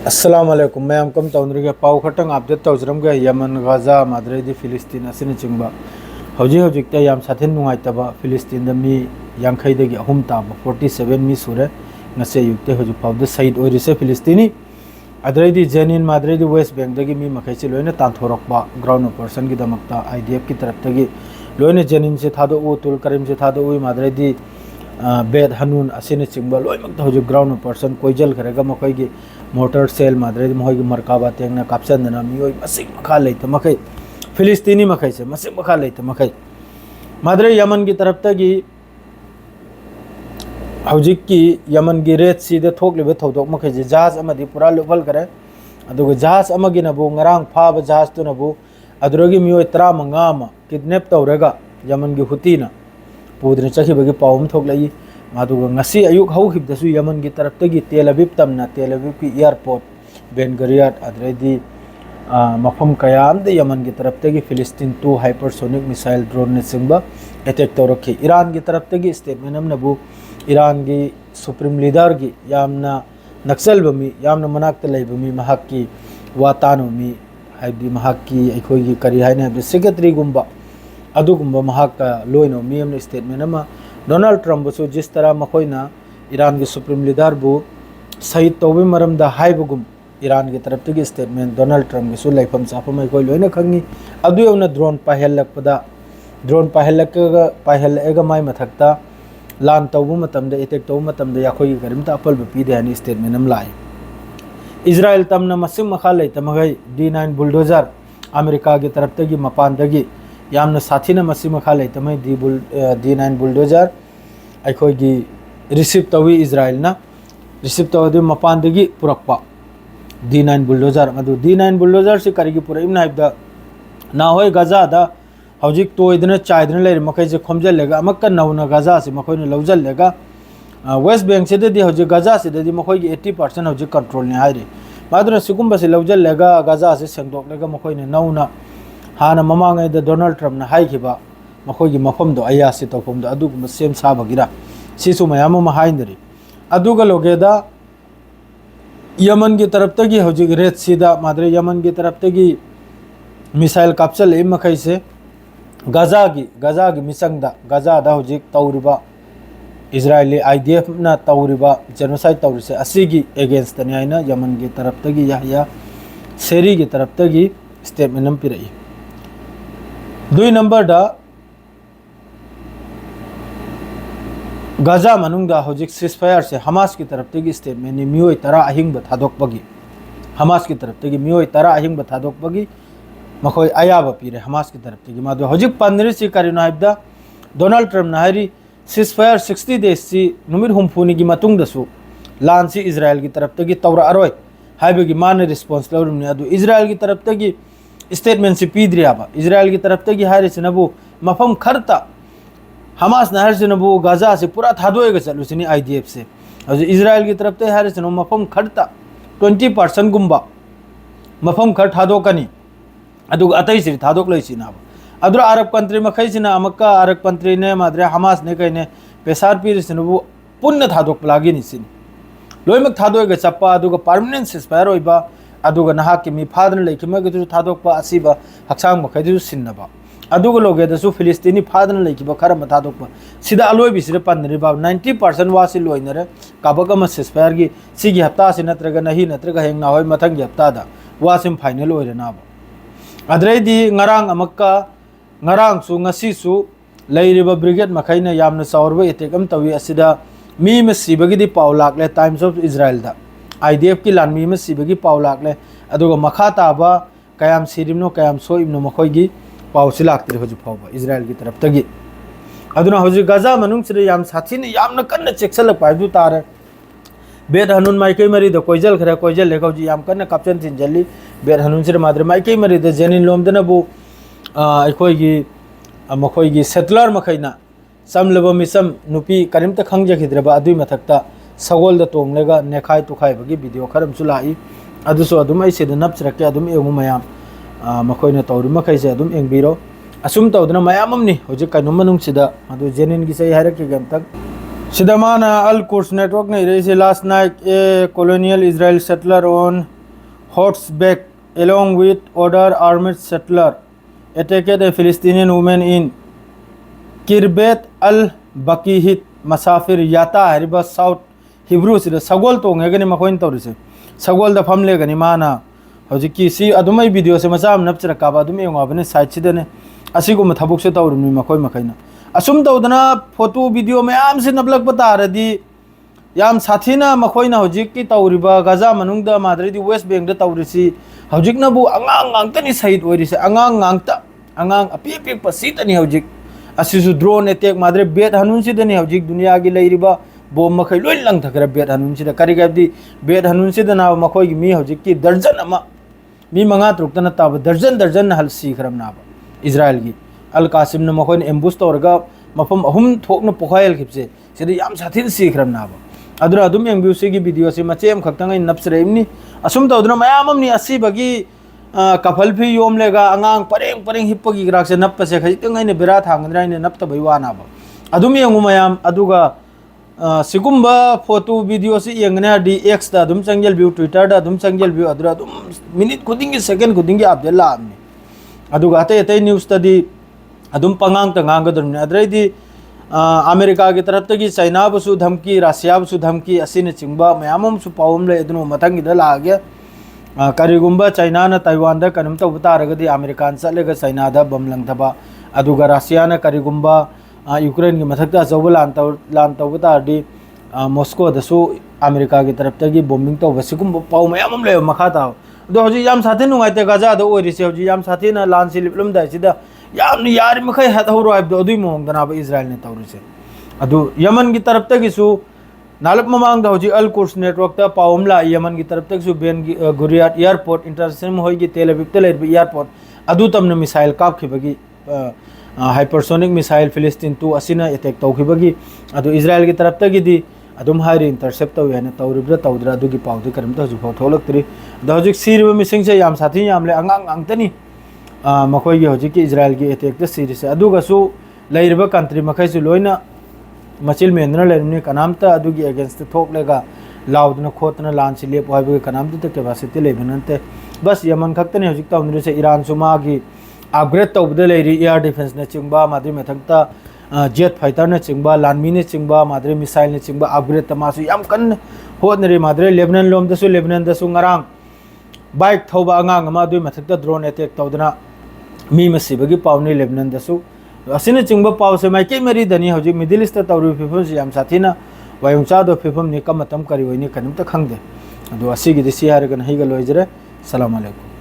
अस्सलाम वालेकुम मैं कम तौनरी पाव खटंग अपडेट तौजरमगे यमन गाजा माद्रेदी फिलिस्तीन असिन चिंबा हौजिक याम साथेन नुंगाइतबा फिलिस्तीन मी यांखैदगी अहुम ताब 47 मी सुरे ngase yukte hoju pawde said oirise filistini adreidi jenin madreidi west bank dagi mi makai chi loina tanthorokba ground operation gi damakta idf ki taraf tagi loina jenin se thado u tul karim se thado u madreidi bed hanun asine chingba loimak hoju ground operation koijal kharega makai gi motor cell madreidi mohoi gi markaba tengna kapsan dana mi oi masik makha leita makai filistini makai se masik makha leita makai madre yaman ki taraf tagi हौजिक की Yemen की रेत सीधे थोकलिबे थौदोक मखै जहाज अमदि पूरा level करे अदुग जहाज अमगी नबु ngरang फाब जहाज तो नबु अदुरगी मियोय 35 अमा किडनैप तौरगा यमन की हुतीना पुदने चखिबगी पावम थोकलई मादुग ngasi अयुक हौखिबदसु यमन की तरफ तगी तेल अविव तमना तेल अविव की एयरपोर्ट बेन गरियात अदरेदी मफम कयाम दे यमन की तरफ तगी फिलिस्तीन 2 हाइपरसोनिक मिसाइल ड्रोन ने सिंबा अटैक तौरखि ईरान की तरफ तगी स्टेटमेंट नबु ईरान की सुप्रीम लीडर की यामना नक्सल बमी यामना मनाक्त लेबमी महक की वातानो मी हाइबी महक की अखोई की करी हाइने हाइबी सेक्रेटरी गुम्बा अदुगुम्बा महक का लोइनो मी हमने स्टेटमेंट अमा डोनाल्ड ट्रम्प बसु जिस तरह मखोइना ईरान की सुप्रीम लीडर बु शहीद तौबे मरमदा हाइबगुम ईरान की तरफ तगी स्टेटमेंट डोनाल्ड ट्रम्प की सु लाइफम साफम अखोई लोइना खंगी अदु यौना ड्रोन पाहेलकपदा ड्रोन पाहेलएगा माय मथक्ता लान तौबु मतमदे अटैक तौबु मतमदे याखोई करिमता अपल पीदे हनी स्टेटमेंट अम लाई इजराइल तमना मसिम मखा लेता मगै D9 बुलडोजर अमेरिका की तरफ तगी मपानदगी यामना साथीना मसिम मखा लेता मै D9 बुलडोजर अखोई रिसीव तौवी इजराइल ना रिसीव तौदे मपानदगी पुरक्पा D9 बुलडोजर मदु D9 बुलडोजर से करिगी पुरैम नाइबदा ना होय गजादा हौजिक तोयदना चाइदना लेर मखै जे खोमजलेगा अमक्का नौना गजा से मखोइने लौजलेगा वेस्ट बैंक से दे हौजिक गजा से दे मखोइ 80% हौजिक कंट्रोल ने हाइरे मादुना सिगुम्बा से लौजलेगा गजा से सेंदोकलेगा मखोइने नौना हाना ममांगै द डोनाल्ड ट्रम्प ना हाइखिबा मखोइ मफम दो अया से तौफम दो अदुगुम सेम साबगिरा सिसु मयाम म हाइंदरी अदुगा लोगेदा यमन की तरफ तगी हौजिक रेत सीधा मादरे यमन की तरफ तगी मिसाइल कैप्सूल ए मखै से गजा की मिसंगदा गजादा हौजिक तौरिबा इजरायली IDF ना तौरिबा जेनोसाइड तौरिसे असिगी अगेंस्ट ने आइना यमन की तरफ तगी याहिया सेरी की तरफ तगी स्टेटमेंट नम पिरई 2 नंबर दा गजा मनुंगदा हौजिक सीजफायर से हमास की तरफ तगी स्टेटमेंट नि मियोय तरा अहिंग बथादोकपगी हमास की तरफ तगी मियोय तरा अहिंग बथादोकपगी मखोई अयाब पीरे हमास की तरफ तगी मादो हौजिक पंद्रह से करिनो हाइबदा डोनाल्ड ट्रम्प ना हाइरी सीजफायर 60 डेज सी नुमिर हुमफुनी की मतुंग दसु लान सी इजराइल की तरफ तगी तौरा अरोय हाइबगी मान रिस्पांस लौरुमने अदु इजराइल की तरफ तगी स्टेटमेंट से पीद्रियाबा इजराइल की तरफ तगी हाइरे से नबु मफम खरता हमास ना हाइरे से नबु गजा से पूरा थादोएगा चलुसिनी IDF से अदु इजराइल की तरफ तगी हाइरे से नबु मफम खरता 20% गुम्बा मफम खर थादोकनी अदुग अतई से थादोक लैसिना Adoor Arab country मखैसिना अमक्का Arab country ने माद्रे हमास ने कइने पेसार पीरिसिनबु पुण्य थादोक लागी निसिन लोइमक थादोयगा चप्पा अदुग परमानेंट सिजफायर ओइबा अदुग नहा के मी फादन लेखिमगदु थादोकपा असिबा हक्सांग मखैदु सिन्नबा अदुग लोगेदसु फिलिस्तीनी फादन लेखिबा खरम थादोकपा सिदा अलोइबिसिरे पन्नरिबा 90% वासि लोइनरे काबगम सिजफायर की सिगी हप्ता से नत्रगा नहीं नत्रगा हेंगना होय मथंग हप्तादा वासिम फाइनल ओइरनाबा अद्रेदी ngरang अमक्का ngरang सु ngसी सु लेरिबा ब्रिगेड मखैना यामना चावरबा अटैक अम तवी असिदा मी म सिबगिदी पाव लाकले टाइम्स ऑफ इजराइल दा IDF की लान मी म सिबगी पाव लाकले अदुगा मखा ताबा कयाम सिरिमनो कयाम सोइमनो मखोइगी पाव सिलाक्तरि हजु फावबा इजराइल की तरफ तगी अदुना हजु गजा मनुंग सिरे याम साथिने यामना कन्न चेक्सल पाइदु तारे बेद हनुन माइकई मरी द कोइजल खरे कोइजल लेखौजी याम कन्न कैप्चन थिनजली बेद हनुन सिरे माद्रे माइकई मरी द जेनिन लोमदनबु अखोइगी मखोइगी सेटलर मखैना समलब मिसम नुपी करिमत खंगजखिद्रबा अदुई मथक्ता सगोल द तोंगलेगा नेखाय तुखाइबगी वीडियो खरम सुलाई अदुसो अदुम ऐसे द नपचरके अदुम एंगु मयाम मखोइना तौरि मखैसे अदुम एंगबिरो असुम तौदना मयाममनि होजे कनु मनुंग सिदा अदु जेनिन की सही हायरके गमतक Sidamana Al Quds Network ne raised last night a colonial Israel settler on horseback along with other armed settler attacked a Palestinian woman in Kirbet Al Bakihit Masafir Yata Hariba South Hebrew sida Sagol to ngagani makoin tawrise Sagol da famle gani mana hojiki si adumai video se masam napchra ka ba adumai ngabane site sidane asigo mathabuk se tawrumi makoi makaina asum tawdana photo video mayam se nablak bata radi yam sathina makoina hojiki tawriba Gaza manungda madridi West Bank da tawrisi hojikna bu angang angtani sahid oirise angang angta angang api api pasitani hojik asisu drone attack madre bet hanun sidani hojik dunia gi leiriba bom makai loi lang thakra bet hanun sida kari gabdi bet hanun sida na makoi gi mi hojiki darjan ama mi manga truktana tab darjan hal sikhram na ba Israel gi Al Qasim na makoi ambush torga mafam ahum thokna pokhail khipse sida yam sathin sikhram na ba adura adum yang view se gi video se machem khaktang napsreimni asum tawduna mayamam ni asi bagi kafal phi yom lega angang pareng hippagi grak se nap se khajitang ne bira thangandra ne nap ta baiwana ba adum yang mayam aduga sigumba photo video se yengna dx da adum changjel view Twitter da adum changjel view adura adum minute kudingi second kudingi abdella amni aduga ate news study adum pangang ta ngang gadum ne adrai di America ki taraf tagi China busu dhamki Russia busu dhamki asine chingba mayamam su pawum le edunu matang ida la gya karigumba China na Taiwan da kanum ta utaraga di American salega China da bamlang thaba aduga Russia na karigumba Ukraine ki mathakta zawlan ta utar di Moscow da su America ki taraf tagi bombing to basikum paw mayamam le makhata do hoji yam sathe nungai te Gaza da ori se hoji yam sathe na lan siliplam da sida yam ni yar makai hadhoro abdo adui mong dana ba Israel ne tawri se adu Yemen ki taraf tagi su nalap mamang da hoji Al Quds Network ta pawmla Yemen ki taraf tagi su Ben Gurion Airport international hoyi Tel Aviv Tel Aviv Airport adu tamna missile kap khibagi hypersonic missile Palestine tu asina attack taw khibagi adu Israel ki taraf tagi di adum hari intercept taw yana tawribra tawdra adu ki pawdi karam ta ju tholak tri da hoji sirba missing se yam sathi yam le angang angtani makoi gi hoji ki Israel gi attack ta series aduga su lairiba country makai su loina machil mendra lerni kanamta adugi against thok lega laudna khotna lanchi lep hoibe kanamta te capacity lebenante bas Yemen khaktani hoji ta unri se Iran suma gi upgrade tawbda leri air defense na chingba madri methakta jet fighter na chingba lanmi ne chingba madri missile ne chingba upgrade tamasu yam kan hodnari madri Lebanon lom da su ngarang bike thoba angang ma dui methakta drone attack tawdna mi masibagi pawni Lebanon da su asine chingba paw se mai ke meri dani hoji Middle East ta tawri phifum si yam sathina wayungcha do phifum ni kamatam kari wai ni kanum ta khangde adu asigi de si har gan haiga loijre assalamu alaikum